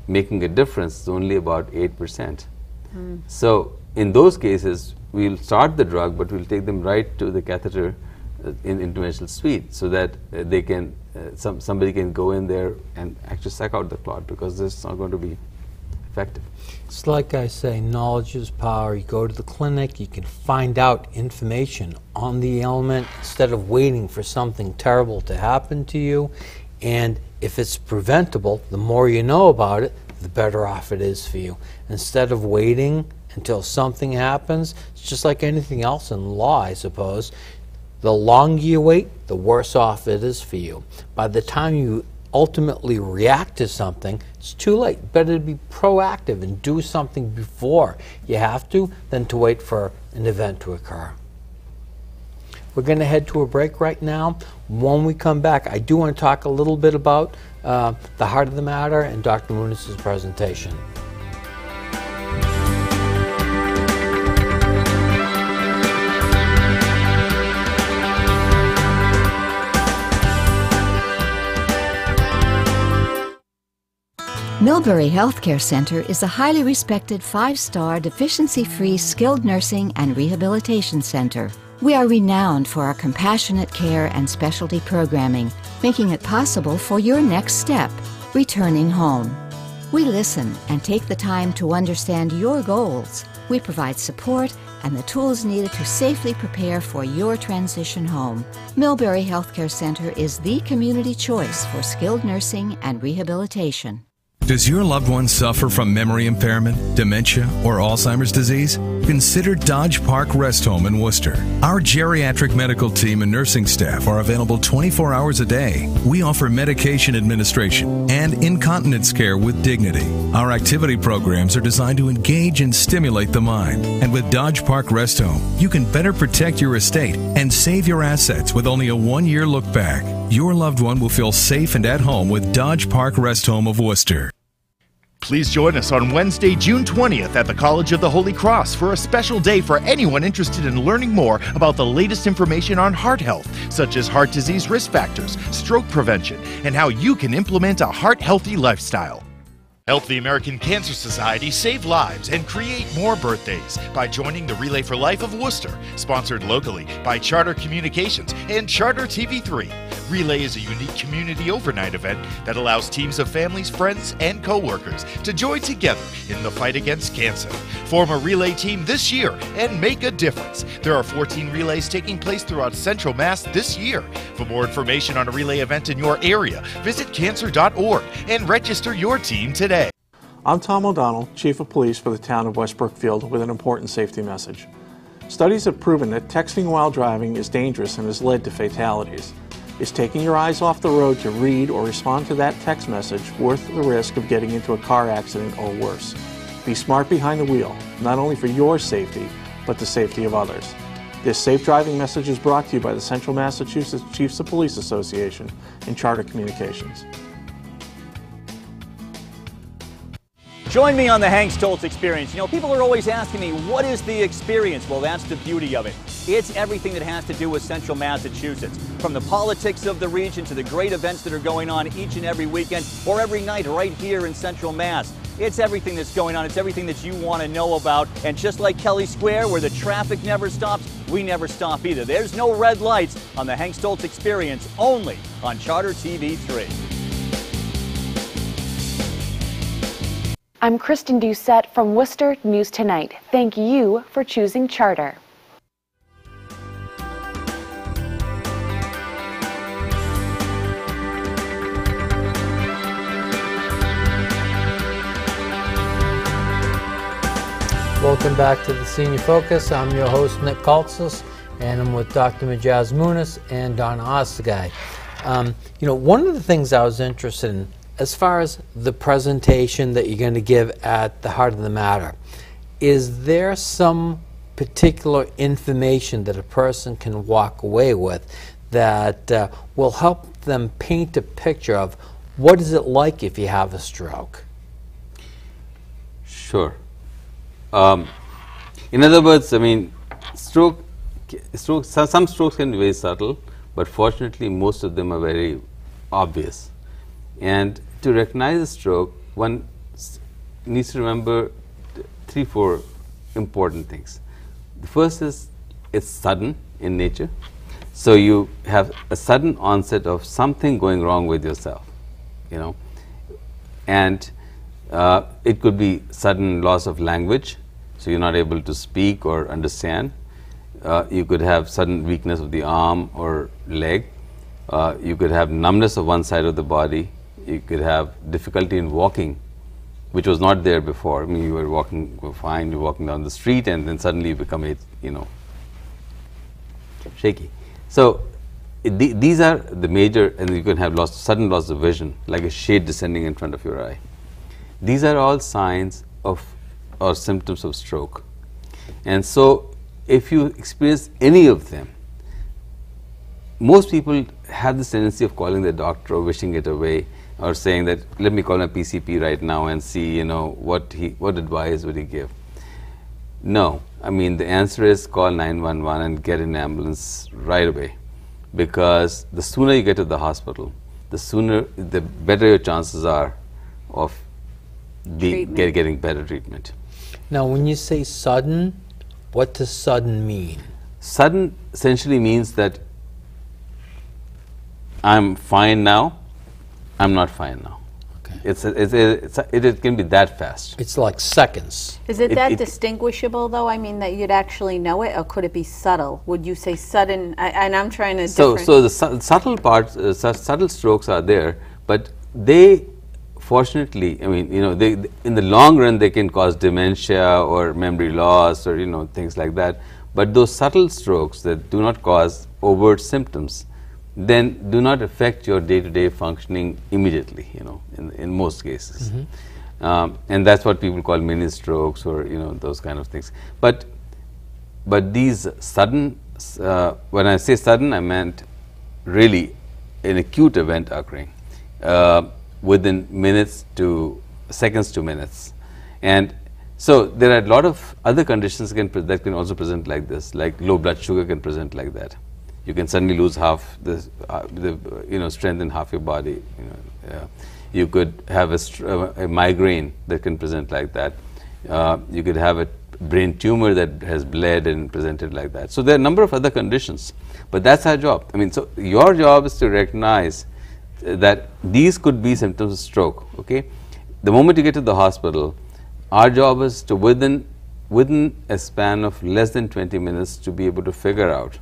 making a difference is only about 8%. So in those cases, we'll start the drug, but we'll take them right to the catheter in interventional suite, so that they can somebody can go in there and actually suck out the clot, because it's not going to be effective. It's like I say, knowledge is power. You go to the clinic, you can find out information on the ailment instead of waiting for something terrible to happen to you. And if it's preventable, the more you know about it, the better off it is for you. Instead of waiting until something happens, it's just like anything else in law, I suppose. The longer you wait, the worse off it is for you. By the time you ultimately react to something, it's too late. Better to be proactive and do something before you have to than to wait for an event to occur. We're going to head to a break right now. When we come back, I do want to talk a little bit about the heart of the matter and Dr. Moonis' presentation. Millbury Healthcare Center is a highly respected 5-star deficiency-free skilled nursing and rehabilitation center. We are renowned for our compassionate care and specialty programming, making it possible for your next step, returning home. We listen and take the time to understand your goals. We provide support and the tools needed to safely prepare for your transition home. Millbury Healthcare Center is the community choice for skilled nursing and rehabilitation. Does your loved one suffer from memory impairment, dementia, or Alzheimer's disease? Consider Dodge Park Rest Home in Worcester. Our geriatric medical team and nursing staff are available 24 hours a day. We offer medication administration and incontinence care with dignity. Our activity programs are designed to engage and stimulate the mind. And with Dodge Park Rest Home, you can better protect your estate and save your assets with only a 1-year look back. Your loved one will feel safe and at home with Dodge Park Rest Home of Worcester. Please join us on Wednesday, June 20th at the College of the Holy Cross for a special day for anyone interested in learning more about the latest information on heart health, such as heart disease risk factors, stroke prevention, and how you can implement a heart-healthy lifestyle. Help the American Cancer Society save lives and create more birthdays by joining the Relay for Life of Worcester, sponsored locally by Charter Communications and Charter TV3. Relay is a unique community overnight event that allows teams of families, friends, and co-workers to join together in the fight against cancer. Form a Relay team this year and make a difference. There are 14 relays taking place throughout Central Mass this year. For more information on a Relay event in your area, visit cancer.org and register your team today. I'm Tom O'Donnell, Chief of Police for the town of West Brookfield, with an important safety message. Studies have proven that texting while driving is dangerous and has led to fatalities. Is taking your eyes off the road to read or respond to that text message worth the risk of getting into a car accident or worse? Be smart behind the wheel, not only for your safety, but the safety of others. This safe driving message is brought to you by the Central Massachusetts Chiefs of Police Association and Charter Communications. Join me on the Hank Stoltz Experience. You know, people are always asking me, what is the experience? Well, that's the beauty of it. It's everything that has to do with Central Massachusetts, from the politics of the region to the great events that are going on each and every weekend or every night right here in Central Mass. It's everything that's going on. It's everything that you want to know about. And just like Kelly Square, where the traffic never stops, we never stop either. There's no red lights on the Hank Stoltz Experience, only on Charter TV3. I'm Kristen Doucette from Worcester News Tonight. Thank you for choosing Charter. Welcome back to the Senior Focus. I'm your host, Nick Kaltsis, and I'm with Dr. Majaz Moonis and Donna Ostagai. You know, one of the things I was interested in, as far as the presentation that you're going to give at the Heart of the Matter, is there some particular information that a person can walk away with that will help them paint a picture of what is it like if you have a stroke? Sure. In other words, I mean, some strokes can be very subtle, but fortunately most of them are very obvious. And to recognize a stroke, one needs to remember 3-4 important things. The first is it's sudden in nature. So you have a sudden onset of something going wrong with yourself, you know. And it could be sudden loss of language, so you're not able to speak or understand. You could have sudden weakness of the arm or leg. You could have numbness of one side of the body. You could have difficulty in walking, which was not there before. I mean, you were walking fine, you're walking down the street, and then suddenly you become, shaky. So these are the major, and you can have sudden loss of vision, like a shade descending in front of your eye. These are all signs of or symptoms of stroke. And so if you experience any of them, most people have this tendency of calling the doctor or wishing it away, or saying that, let me call my PCP right now and see, you know, what advice would he give. No, I mean, the answer is call 911 and get an ambulance right away, because the sooner you get to the hospital, the better your chances are of getting better treatment. Now, when you say sudden, what does sudden mean? Sudden essentially means that I'm fine now, I'm not fine now. Okay. It can be that fast. It's like seconds. Is it distinguishable, though? I mean, that you'd actually know it, or could it be subtle? Would you say sudden? And I'm trying to. So the subtle parts, subtle strokes are there, but they, fortunately, I mean, you know, they in the long run they can cause dementia or memory loss or, you know, things like that. But those subtle strokes that do not cause overt symptoms, then do not affect your day-to-day functioning immediately, you know, in most cases. Mm-hmm. And that's what people call mini strokes, or, you know, those kind of things. But these sudden, when I say sudden, I meant really an acute event occurring within minutes to seconds to minutes. And so there are a lot of other conditions that can also present like this, like low blood sugar can present like that. You can suddenly lose half the strength in half your body. You know, you could have a migraine that can present like that. You could have a brain tumor that has bled and presented like that. So there are a number of other conditions, but that's our job. I mean, so your job is to recognize that these could be symptoms of stroke. Okay, the moment you get to the hospital, our job is to within a span of less than 20 minutes to be able to figure out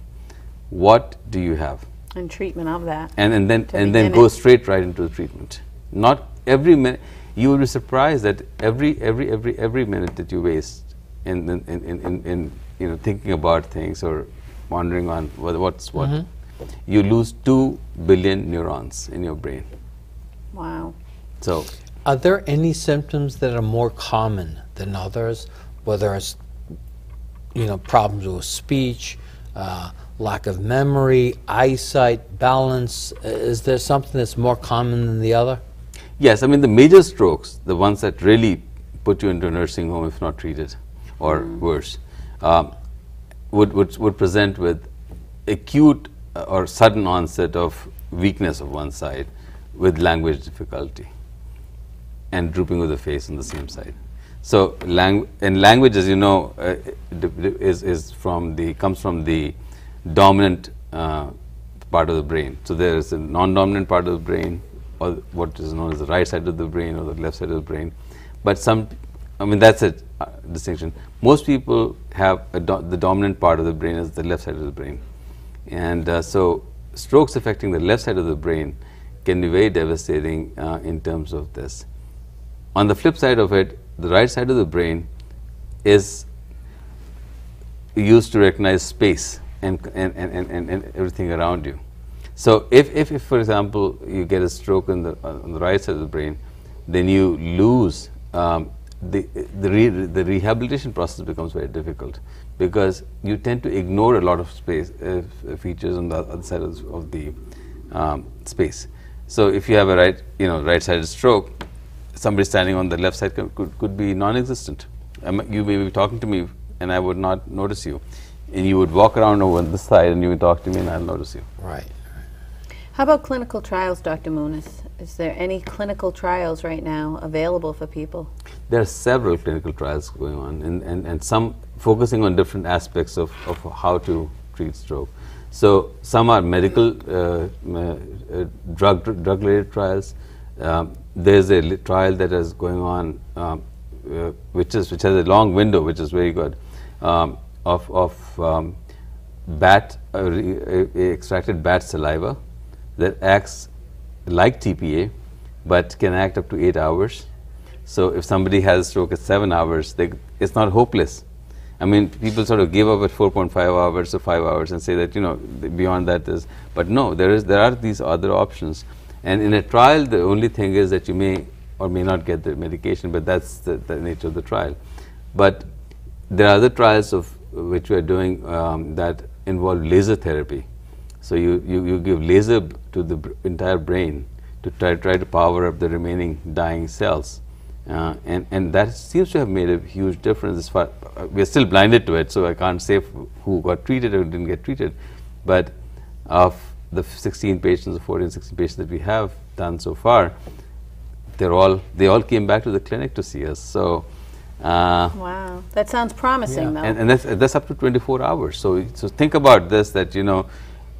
what do you have, and treatment of that, and then go straight right into the treatment. Not every minute. You will be surprised that every minute that you waste in you know, thinking about things or wondering on what's what, mm-hmm. you lose 2 billion neurons in your brain. Wow. So, are there any symptoms that are more common than others? Whether it's, you know, problems with speech, lack of memory, eyesight, balance, is there something that's more common than the other? Yes, I mean the major strokes, the ones that really put you into a nursing home if not treated, or worse, would present with acute or sudden onset of weakness of one side with language difficulty and drooping of the face on the same side. So language, as you know, comes from the dominant part of the brain. So there is a non-dominant part of the brain, or what is known as the right side of the brain or the left side of the brain. But I mean, that's a distinction. Most people have the dominant part of the brain as the left side of the brain. And so strokes affecting the left side of the brain can be very devastating in terms of this. On the flip side of it, the right side of the brain is used to recognize space and everything around you. So if for example you get a stroke on the right side of the brain, then you lose the rehabilitation process becomes very difficult, because you tend to ignore a lot of space features on the other side of the space. So if you have a right-sided stroke, somebody standing on the left side could be non-existent. You may be talking to me and I would not notice you, and you would walk around over this side and you would talk to me and I'll notice you. Right. How about clinical trials, Dr. Moonis? Is there any clinical trials right now available for people? There are several clinical trials going on, and some focusing on different aspects of how to treat stroke. So some are medical drug-related trials. There's a trial that is going on, which has a long window, which is very good, of extracted bat saliva that acts like TPA, but can act up to 8 hours. So if somebody has a stroke at 7 hours, it's not hopeless. I mean, people sort of give up at 4.5 hours or 5 hours and say that, you know, beyond that is, but no, there are these other options. And in a trial, the only thing is that you may or may not get the medication, but that's the nature of the trial. But there are other trials of which we are doing that involve laser therapy. So you give laser to the entire brain to try to power up the remaining dying cells. And that seems to have made a huge difference. As far we are still blinded to it, so I can't say who got treated or didn't get treated. But of the 16 patients, or 14, 16 patients that we have done so far, they all came back to the clinic to see us. So wow, that sounds promising, though. And that's up to 24 hours. So think about this, that, you know,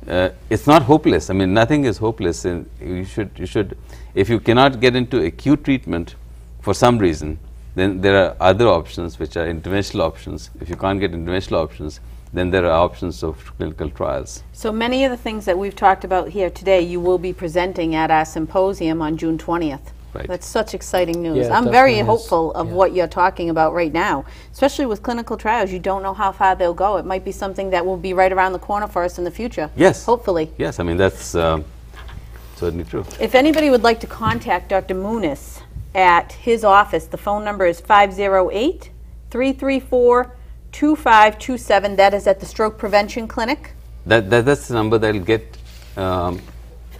it's not hopeless. I mean, nothing is hopeless, and you should, if you cannot get into acute treatment for some reason, then there are other options which are interventional options. If you can't get interventional options, then there are options of clinical trials. So many of the things that we've talked about here today, you will be presenting at our symposium on June 20th. Right. That's such exciting news. Yeah, I'm very definitely is. hopeful of what you're talking about right now, especially with clinical trials. You don't know how far they'll go. It might be something that will be right around the corner for us in the future. Yes. Hopefully. Yes, I mean, that's certainly true. If anybody would like to contact Dr. Moonis at his office, the phone number is 508-334-2527. That is at the Stroke Prevention Clinic. That's the number that will get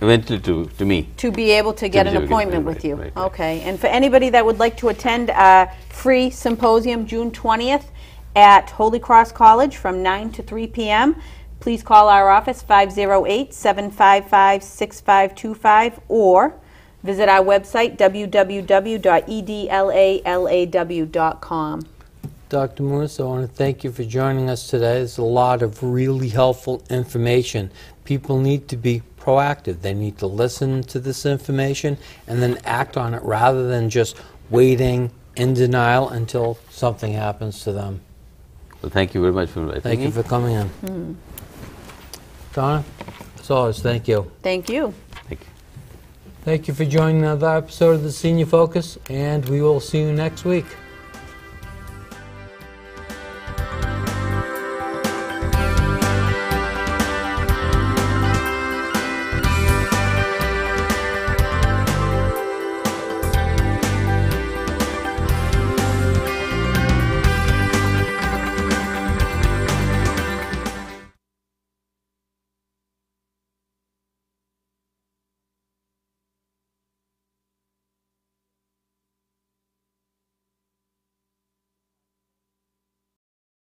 eventually to me. To be able to get an appointment with you. Right. Okay. And for anybody that would like to attend a free symposium June 20th at Holy Cross College from 9 to 3 p.m., please call our office 508-755-6525 or visit our website www.edlalaw.com. Dr. Moonis, I want to thank you for joining us today. There's a lot of really helpful information. People need to be proactive. They need to listen to this information and then act on it rather than just waiting in denial until something happens to them. Well, thank you very much for inviting me. Thank you for coming in. Donna, as always, thank you. Thank you. Thank you. Thank you for joining another episode of the Senior Focus, and we will see you next week.